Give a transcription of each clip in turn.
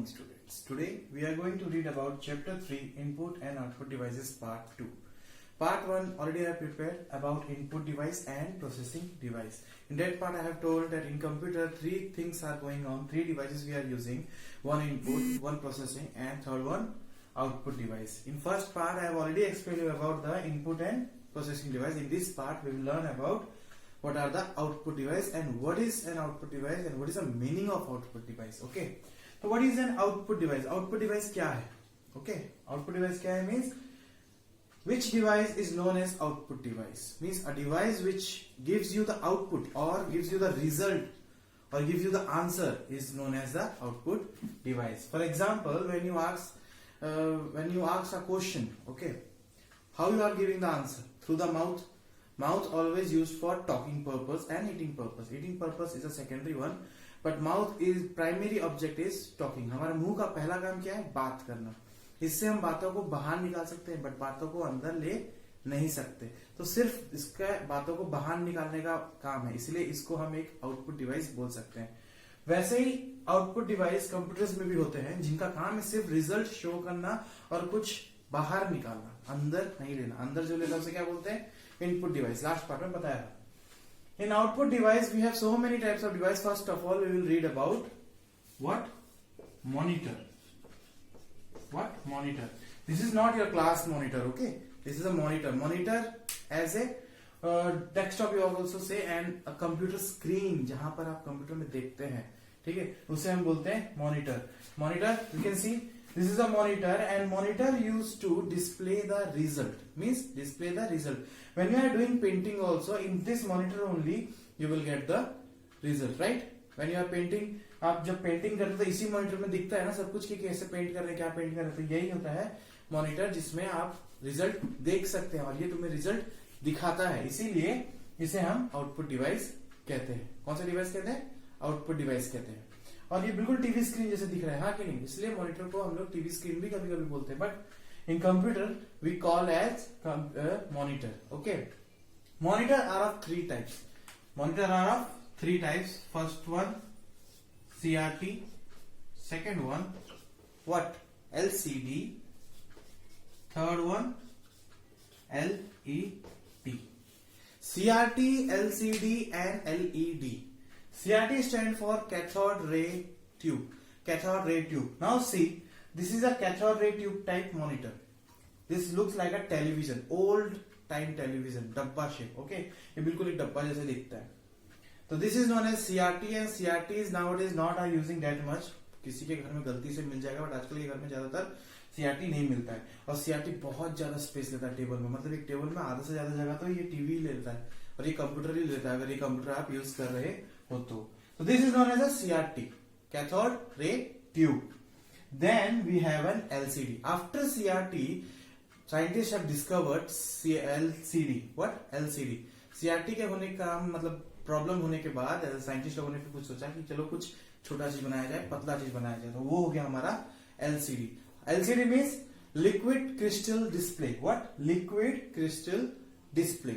students. Today we are going to read about chapter 3 input and output devices part 2. Part 1 already I have prepared about input device and processing device. In that part I have told that in computer three things are going on, three devices we are using, one input, one processing and third one output device. In first part I have already explained you about the input and processing device. In this part we will learn about what are the output device and what is an output device and what is the meaning of output device. Okay, so what is an output device? Output device क्या है? Okay, output device क्या है means which device is known as output device, means a device which gives you the output or gives you the result or gives you the answer is known as the output device. For example, when you ask a question, okay, how you are giving the answer? Through the mouth. Mouth always used for talking purpose and eating purpose. Eating purpose is a secondary one, but mouth is primary object is talking. हमारा मुंह का पहला काम क्या है? बात करना. इससे हम बातों को बाहर निकाल सकते हैं, बट बातों को अंदर ले नहीं सकते. तो सिर्फ इसका बातों को बाहर निकालने का काम है, इसलिए इसको हम एक आउटपुट डिवाइस बोल सकते हैं. वैसे ही आउटपुट डिवाइस कंप्यूटर्स में भी होते हैं जिनका काम है सिर्फ रिजल्ट शो करना और कुछ बाहर निकालना, अंदर नहीं लेना. अंदर जो लेता है उसे क्या बोलते हैं? Input device. लास्ट पार्ट में बताया था. In output device we have so many types of device. First of all we will read about what? Monitor. What? Monitor. This is not your class monitor, okay? This is a monitor. Monitor as a desktop you also say, and a computer screen जहां पर आप computer में देखते हैं, ठीक है, उसे हम बोलते हैं monitor. Monitor, you can see this is a monitor and monitor used to display the result, means display the result. When you are doing painting also, in this monitor only you will get the result, right? When you are painting, आप जब painting करते हो तो इसी monitor में दिखता है ना सब कुछ कि कैसे पेंट कर रहे हैं, क्या पेंट कर रहे हैं. तो यही होता है मॉनिटर जिसमें आप रिजल्ट देख सकते हैं और ये तुम्हें रिजल्ट दिखाता है, इसीलिए इसे हम आउटपुट डिवाइस कहते हैं. कौन सा डिवाइस कहते हैं? आउटपुट डिवाइस कहते हैं. और ये बिल्कुल टीवी स्क्रीन जैसे दिख रहा है, हाँ कि नहीं? इसलिए मॉनिटर को हम लोग टीवी स्क्रीन भी कभी कभी बोलते हैं, but in computer we call as monitor. Okay, monitor are of three types. Monitor are of three types. First one CRT, second one what? LCD, third one LED. CRT, LCD and LED. CRT stand for cathode ray tube. Cathode ray tube. Now see, this is a cathode ray tube type monitor. This looks like a television, old time television, डब्बा shape. Okay, ये बिल्कुल एक डब्बा जैसे दिखता है. तो this is known as CRT and CRT is nowadays not are using that much. किसी के घर में गलती से मिल जाएगा, बट आजकल के घर में ज्यादातर CRT नहीं मिलता है. और CRT बहुत ज्यादा स्पेस लेता है टेबल में, मतलब एक टेबल में आधा से ज्यादा जगह तो ये टीवी लेता है और ये कंप्यूटर ही लेता है अगर ये कंप्यूटर आप यूज कर रहे हो तो. This is known as a CRT, cathode ray tube. Then we have an LCD. After CRT scientist have discovered LCD. What? LCD. CRT के होने का मतलब प्रॉब्लम होने के बाद साइंटिस्ट लोगों ने फिर कुछ सोचा कि चलो कुछ छोटा चीज बनाया जाए, पतला चीज बनाया जाए, तो वो हो गया हमारा LCD. LCD means liquid crystal display. What? Liquid crystal display.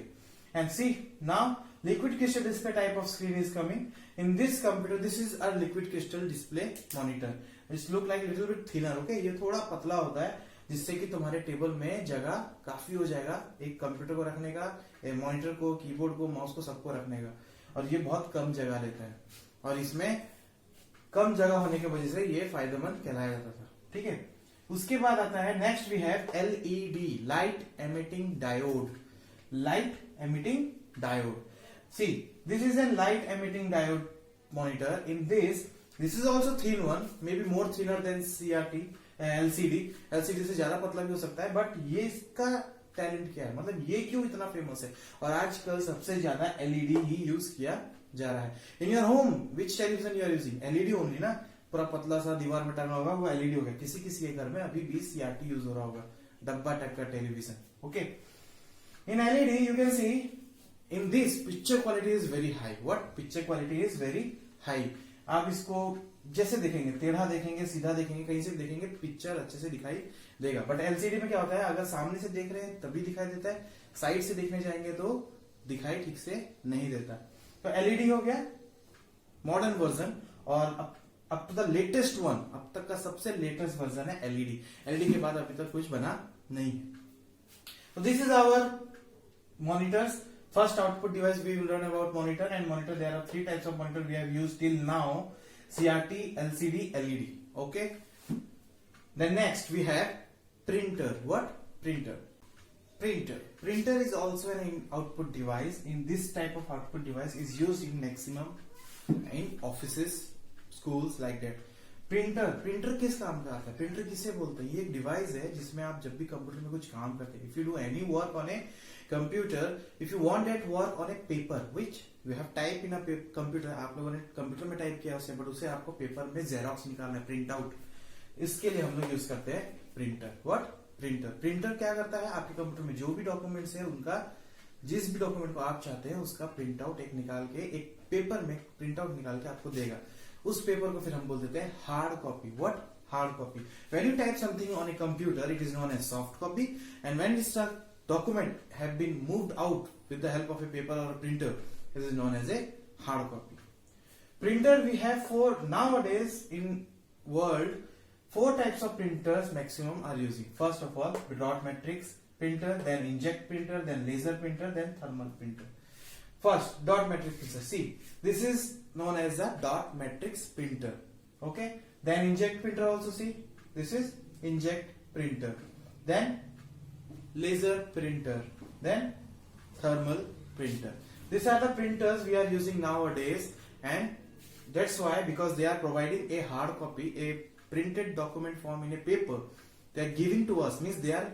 And see now liquid crystal display type of screen is coming in this computer. This is a liquid crystal display monitor. It's look like little bit thinner. Okay, ये थोड़ा पतला होता है जिससे कि तुम्हारे table में जगह काफी हो जाएगा एक कंप्यूटर को रखने का, मॉनिटर को, कीबोर्ड को, माउस को, सबको रखने का. और ये बहुत कम जगह लेता है और इसमें कम जगह होने की वजह से ये फायदेमंद कहलाया जाता था. ठीक है, उसके बाद आता है next we have LED, light emitting diode. Light emitting diode. See this is an light emitting diode monitor. In this is also thin one, may be more thinner than CRT. LCD से ज्यादा पतला भी हो सकता है, but ये इसका talent क्या है, मतलब ये क्यों इतना फेमस है और आजकल सबसे ज्यादा LED ही यूज किया जा रहा है. In your home which television you are using? LED only ना. पूरा पतला सा दीवार में टंगा होगा वो LED होगा. किसी किसी के घर में अभी भी CRT यूज हो रहा होगा, डब्बा टाइप का television. Okay, in LED you can see in this picture quality is very high. What? Picture quality is very high. आप इसको जैसे देखेंगे, टेढ़ा देखेंगे, सीधा देखेंगे, कहीं से भी देखेंगे, पिक्चर अच्छे से दिखाई देगा. बट LCD में क्या होता है, अगर सामने से देख रहे हैं तभी दिखाई देता है, साइड से देखने जाएंगे तो दिखाई ठीक से नहीं देता. तो LED हो गया मॉडर्न वर्जन. और up to the latest one, अब तक का सबसे लेटेस्ट वर्जन है एलईडी। एलईडी के बाद अभी तक कुछ बना नहीं है। तो this is our monitors. First output device we will learn about monitor, and monitor there are three types of monitor we have used till now: CRT, LCD, LED. Okay. Then next we have printer. What? Printer. Printer is also an output device. In this type of output device is used in maximum in offices, schools, like that. Printer किस काम का आता है? Printer किसे बोलते हैं? ये एक डिवाइस है जिसमें आप जब भी कंप्यूटर में कुछ काम करते हैं, if you do any work on a computer, if you want that work on A paper which you have type in a computer, आप लोगों ने कंप्यूटर में टाइप किया उसे, बट उसे आपको पेपर में जेरॉक्स निकालना है, प्रिंट आउट, इसके लिए हम लोग यूज करते हैं प्रिंटर। व्हाट? प्रिंटर क्या करता है? आपके कंप्यूटर में जो भी डॉक्यूमेंट्स है उनका, जिस भी डॉक्यूमेंट को आप चाहते हैं उसका प्रिंट आउट एक निकाल के, एक पेपर में प्रिंट आउट निकाल के आपको देगा। उस पेपर को फिर हम बोल देते हैं hard copy. What? Hard copy. When you type something on a computer it is known as soft copy, and when this document have been moved out with the help of a paper or a printer, this is known as a hard copy. Printer we have for nowadays in world, 4 types of printers maximum are using. First of all, dot matrix printer, then inkjet printer, then laser printer, then thermal printer. First, dot matrix printer. See, this is known as a dot matrix printer. Okay. Then inkjet printer also. See, this is inkjet printer. Then laser printer, then thermal printer. These are the printers we are using nowadays, and that's why, because they are providing a hard copy, a printed document form in a paper, they are giving to us, means they are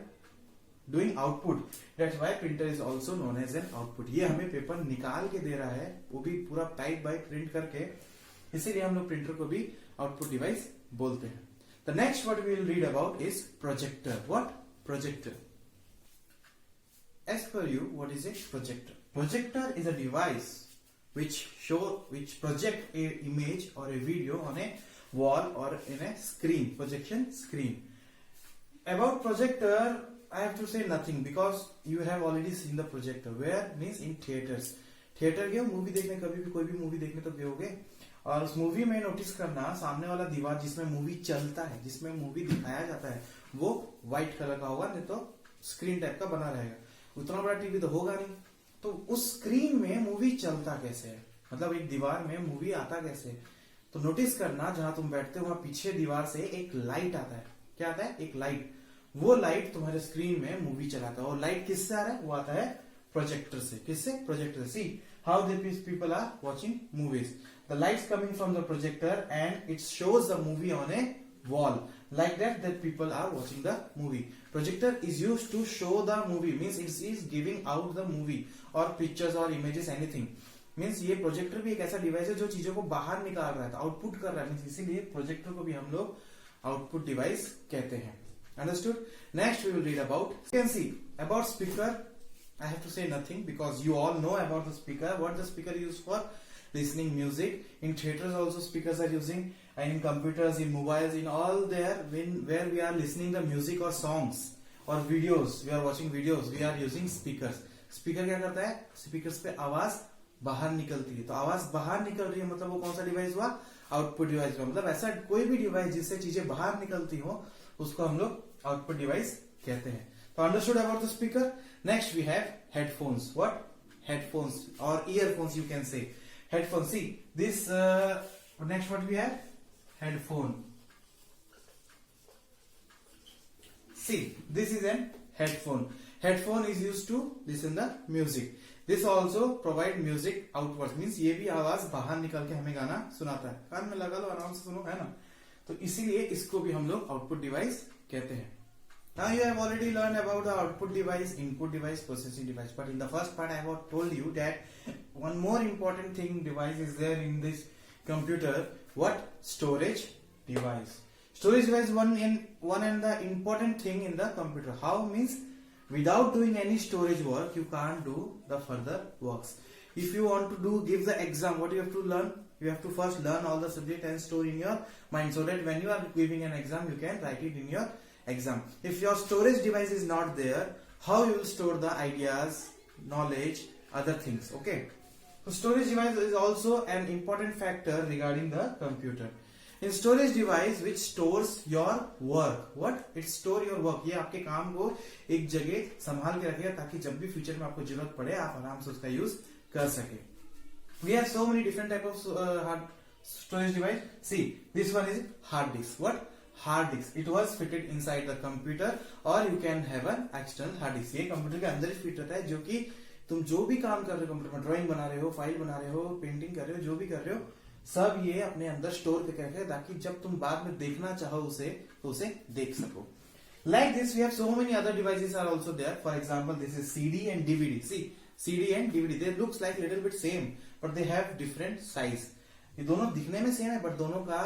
doing output. That's why printer is also known as an output. ये हमें paper निकाल के दे रहा है, वो भी पूरा type bye print करके, इसीलिए हम लोग प्रिंटर को भी आउटपुट डिवाइस बोलते हैं। The next what we will read about is projector. What? Projector. As per you, what is a projector? Projector is a device which project a image or a video on a wall or in a screen, projection screen. About projector, I have to say nothing because you have already seen the projector. Where? Means in theaters. Theatre गए movie देखने, कभी भी कोई भी movie देखने तो गए होगे, और उस मूवी में नोटिस करना सामने वाला दीवार जिसमें मूवी चलता है, जिसमें मूवी दिखाया जाता है, वो व्हाइट कलर का होगा, नहीं तो स्क्रीन टाइप का बना रहेगा। उतना बड़ा टीवी तो होगा नहीं, तो उस स्क्रीन में मूवी चलता कैसे है, मतलब एक दीवार में मूवी आता कैसे? तो नोटिस करना, जहां तुम बैठते हो वहां पीछे दीवार से एक लाइट आता है। क्या आता है? एक लाइट। वो लाइट तुम्हारे स्क्रीन में मूवी चलाता है, और लाइट किससे आ रहा है? वो आता है प्रोजेक्टर से। किससे? Projector. See how the people are watching movies, the lights coming from the projector and it shows the movie on a wall, like that people are watching the movie. Projector is used to show the movie, means it is giving out the movie or pictures or images, anything. means ये projector भी एक ऐसा device है जो चीजों को बाहर निकाल रहा है, आउटपुट कर रहा है, इसीलिए प्रोजेक्टर को भी हम लोग आउटपुट डिवाइस कहते हैं। Understood? Next we will read about, you can see about speaker. I have to say nothing because you all know about the speaker. What the speaker used for? Listening music. In theaters also speakers are using, and in computers, in mobiles, in all there, where we are listening the music or songs or videos, we are watching videos, we are using speakers. Speaker क्या करता है? Speakers पे आवाज बाहर निकलती है, तो आवाज बाहर निकल रही है, मतलब वो कौन सा डिवाइस हुआ? आउटपुट डिवाइस हुआ। मतलब ऐसा कोई भी डिवाइस जिससे चीजें बाहर निकलती हो उसको हम लोग आउटपुट डिवाइस कहते हैं। तो understood about the speaker. Next we have headphones. What? Headphones और earphones you can say. Headphone. See this. Next, what we have? Headphone. See, this is an headphone. Headphone is used to listen the music. This also provide music outwards. Means ये भी आवाज बाहर निकल के हमें गाना सुनाता है। कान में लगा लो, आराम से सुनो, है ना? तो इसीलिए इसको भी हम लोग आउटपुट डिवाइस कहते हैं। Now you have already learned about the output device, input device, processing device. But in the first part, I have told you that one more important thing device is there in this computer. What? Storage device. Storage device is one and the important thing in the computer. How? Means without doing any storage work, you can't do the further works. If you want to give the exam, what you have to learn? You have to first learn all the subject and store in your mind, so that when you are giving an exam, you can write it in your exam. If your storage device is not there, how you will store the ideas, knowledge, other things? Okay. So storage device is also an important factor regarding the computer. In storage device which stores your work. What? It store your work. ये आपके काम को एक जगह संभाल के रखेगा ताकि जब भी फ्यूचर में आपको जरूरत पड़े आप आराम से उसका यूज कर सके. We have so many different type of hard storage device. See, this one is hard disk. What? Hard disk. It was fitted inside the computer or you can have an external hard disk. ये computer के अंदर ही fit रहता है, जो कि तुम जो भी काम कर रहे हो कंप्यूटर में, ड्राइंग बना रहे हो, फाइल बना रहे हो, पेंटिंग कर रहे हो, जो भी कर रहे हो, सब ये अपने अंदर स्टोर करके रखे हैं ताकि जब तुम बाद में देखना चाहो उसे तो उसे देख सको. Like this, we have so many other devices are also there. For example, this is CD and DVD. See, CD and DVD, they looks like little bit same, but they have different size. ये दोनों दिखने में same है but दोनों का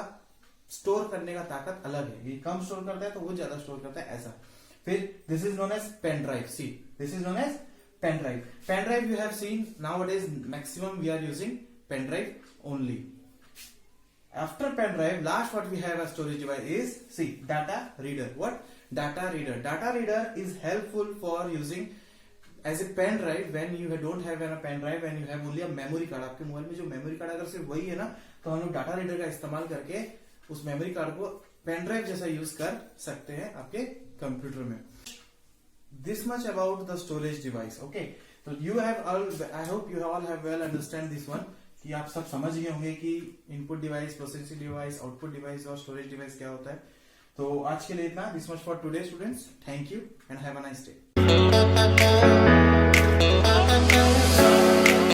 store करने का ताकत अलग है. ये कम स्टोर करता है तो वो ज्यादा स्टोर करता है, ऐसा. फिर this is known as pen drive. See, this is known as pen drive. Pen drive you have seen nowadays maximum we are using pen drive only. After pen drive, last what we have as storage device is, see, data reader. What? Data reader. Data reader is helpful for using as a pen drive when you don't have a pen drive and you have only a memory card. आपके mobile में जो memory card अगर सिर्फ वही है ना, तो हम लोग डाटा रीडर का इस्तेमाल करके उस मेमोरी कार्ड को पेन ड्राइव जैसा यूज कर सकते हैं आपके कंप्यूटर में. This much about the storage device. Okay, so you have all. I hope you all have well understand this one. कि आप सब समझ गए होंगे कि input device, processing device, output device और स्टोरेज डिवाइस क्या होता है. तो आज के लिए इतना. This much for today students. Thank you and have a nice day.